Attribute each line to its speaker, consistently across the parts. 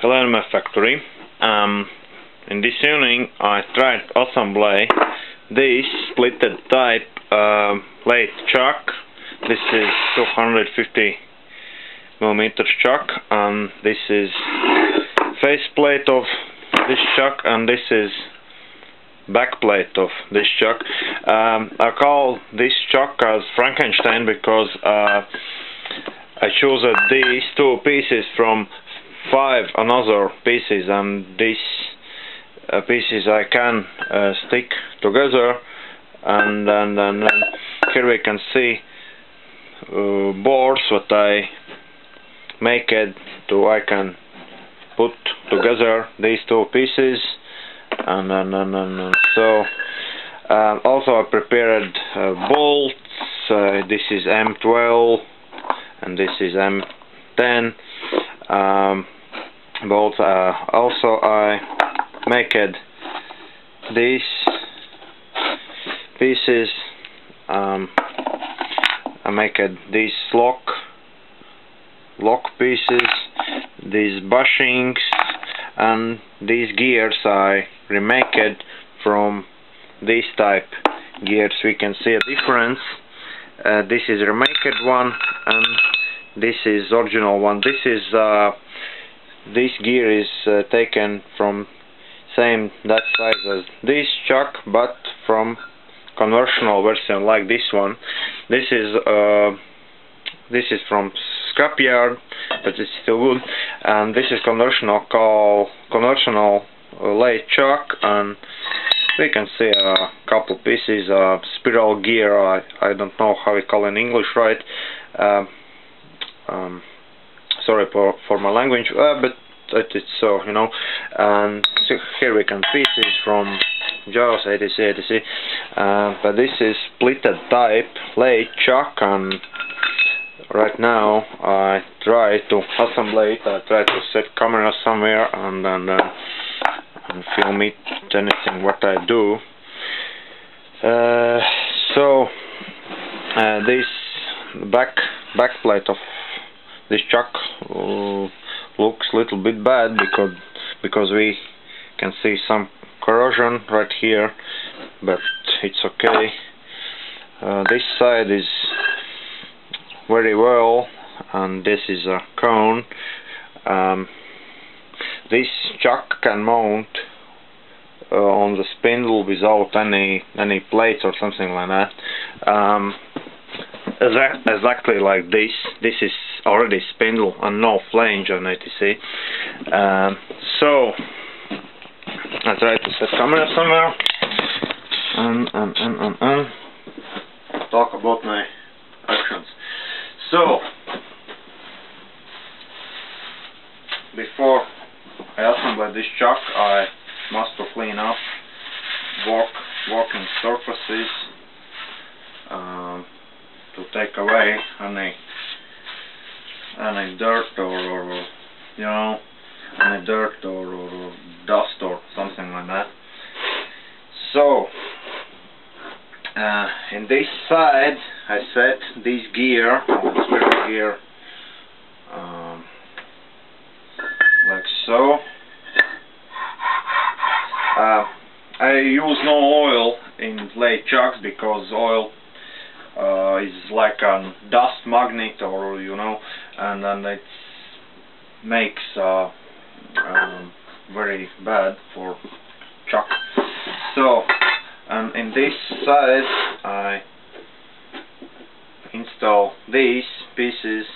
Speaker 1: Hello in my factory. In this evening I tried assembly this splitted type lathe chuck. This is 250mm chuck, and this is faceplate of this chuck, and this is backplate of this chuck. I call this chuck as Frankenstein because I chose these two pieces from 5 another pieces, and these pieces I can stick together, and then here we can see boards what I make it to. I can put together these two pieces, and so also I prepared bolts. This is M12 and this is M10 bolts. Also I make it these pieces. I make it these lock pieces, these bushings, and these gears I remake it from this type gears. We can see a difference. This is remaked one and this is original one. This gear is taken from that size as this chuck, but from conventional version like this one. This is from scrapyard, but it's still good. And this is conventional lathe chuck, and we can see a couple pieces of spiral gear. I don't know how we call in English, right? Sorry for my language, but it's so, you know. And so here we can pieces from Jaws, etc. But this is splitted type lathe chuck, and right now I try to assemble it. I try to set camera somewhere and film it, anything what I do. So this backplate of this chuck looks a little bit bad because we can see some corrosion right here, but it's okay. This side is very well, and this is a cone. This chuck can mount on the spindle without any plates or something like that. Exactly like this. This is already spindle and no flange on it, you see. So I try to set camera somewhere and talk about my actions. So before I assemble this chuck, I must clean up working surfaces to take away any dirt or you know, any dirt or dust or something like that. So in this side I set this gear, spiral gear, like so. I use no oil in lathe chucks because oil is like a dust magnet, or you know, and it makes very bad for chuck. So in this side I install these pieces.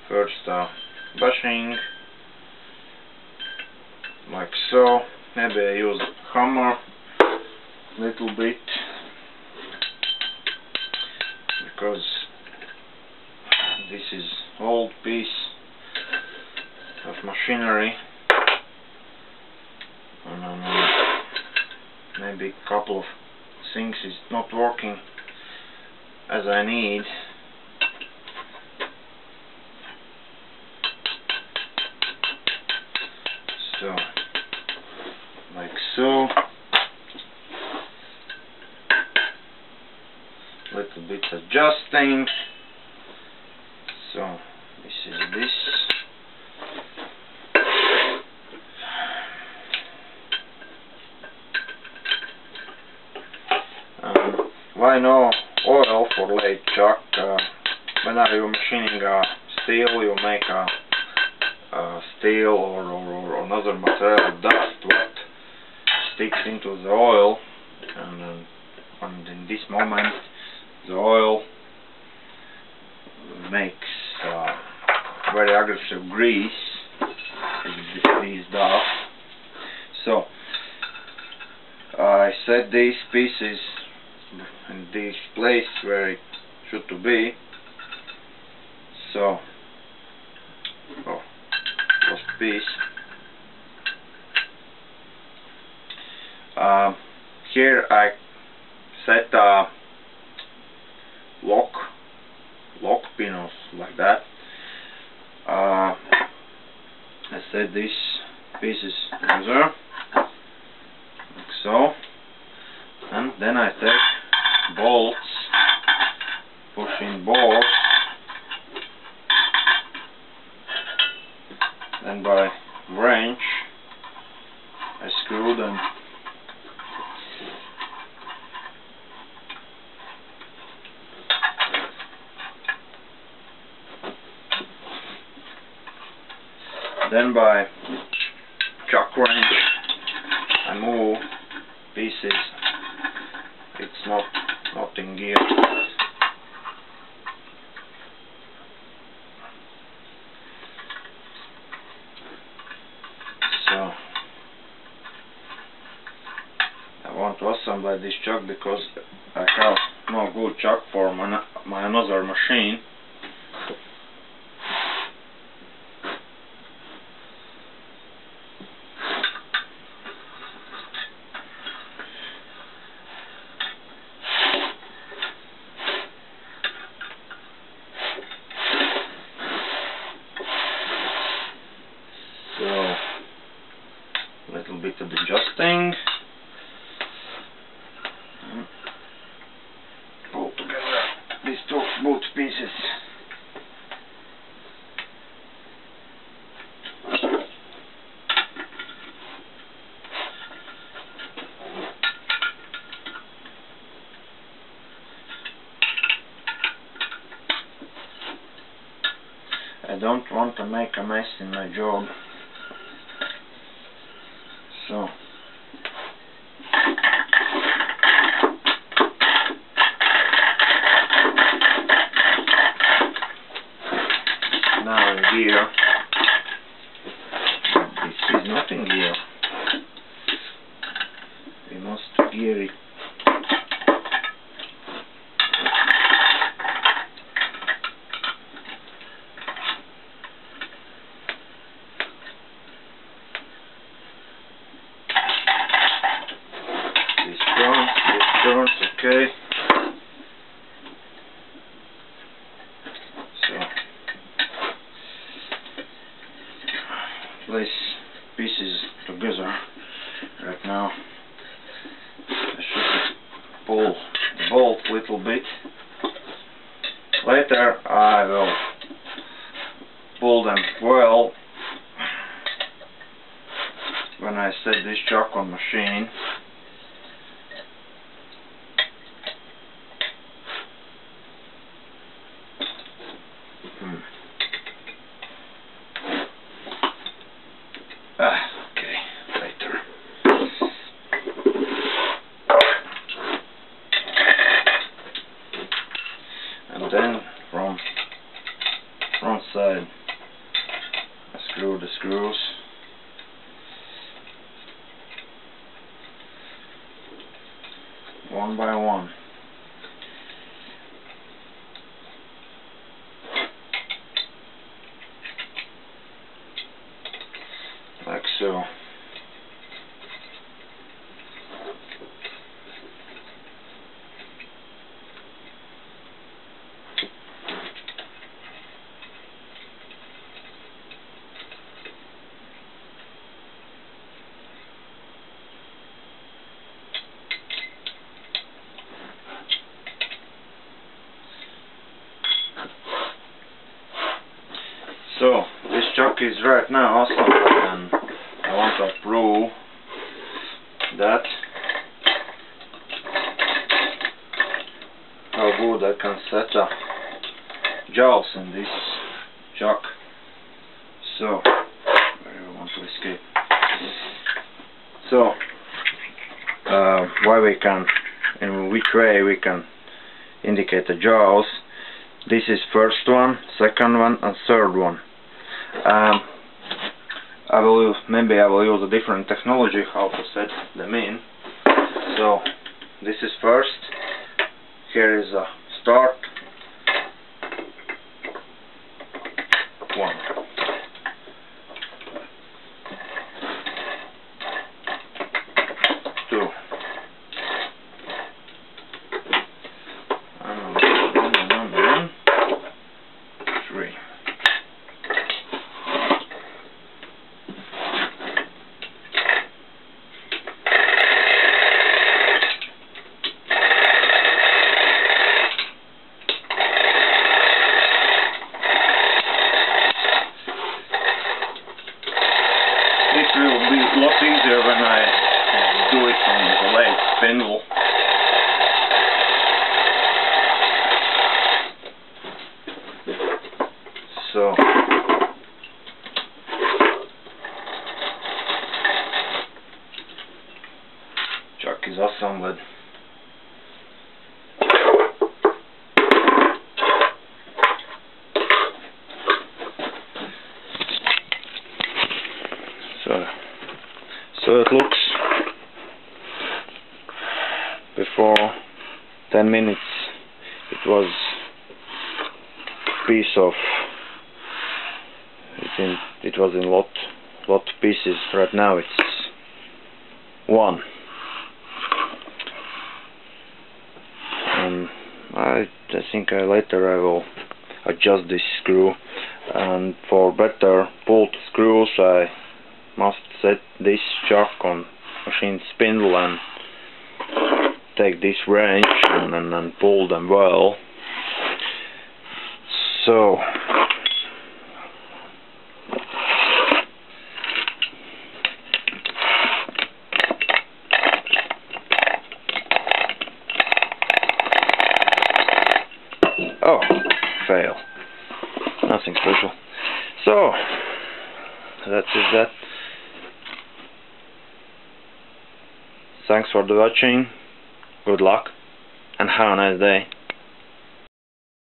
Speaker 1: First bushing, like so. Maybe I use a hammer a little bit because this is old piece of machinery, and maybe a couple of things is not working as I need. So like so, little bit adjusting. So this is this, why no oil for lathe chuck? Whenever you're machining steel, you make steel or another material dust what sticks into the oil, and in this moment the oil makes very aggressive grease, this dust. So I set these pieces in this place where it should to be. So first piece. Here I set lock pins like that. I set these pieces together like so, and then I take bolts, push in bolts, then by wrench I screw them. Then by chuck wrench I move pieces. It's not in gear. So I want to assemble this chuck because I have no good chuck for my another machine. So little bit of adjusting, pull together these both pieces. I don't want to make a mess in my job. So now in gear. This is not in gear. We must gear it. Turns, okay. So place pieces together right now. I should pull the bolt a little bit. Later I will pull them well when I set this chuck on machine. Okay, later. And then from front side I screw the screws. One by one. Like so. So this chuck is right now awesome, and I want to prove that how good I can set up jaws in this chuck. So, where do I want to escape? So, why we can, in which way we can indicate the jaws. This is first one, second one, and third one. Maybe I will use a different technology how to set them in. So this is first. Here is a start. 1. 2. And 3. It will be a lot easier when I do it on the lathe spindle. So chuck is assembled. So it looks, before 10 minutes it was piece of, it was in lot pieces. Right now it's 1. I think later I will adjust this screw, and for better pulled screws I must set this chuck on machine spindle and take this wrench and pull them well. So oh, fail. Nothing special. So that is that. Thanks for the watching, good luck, and have a nice day.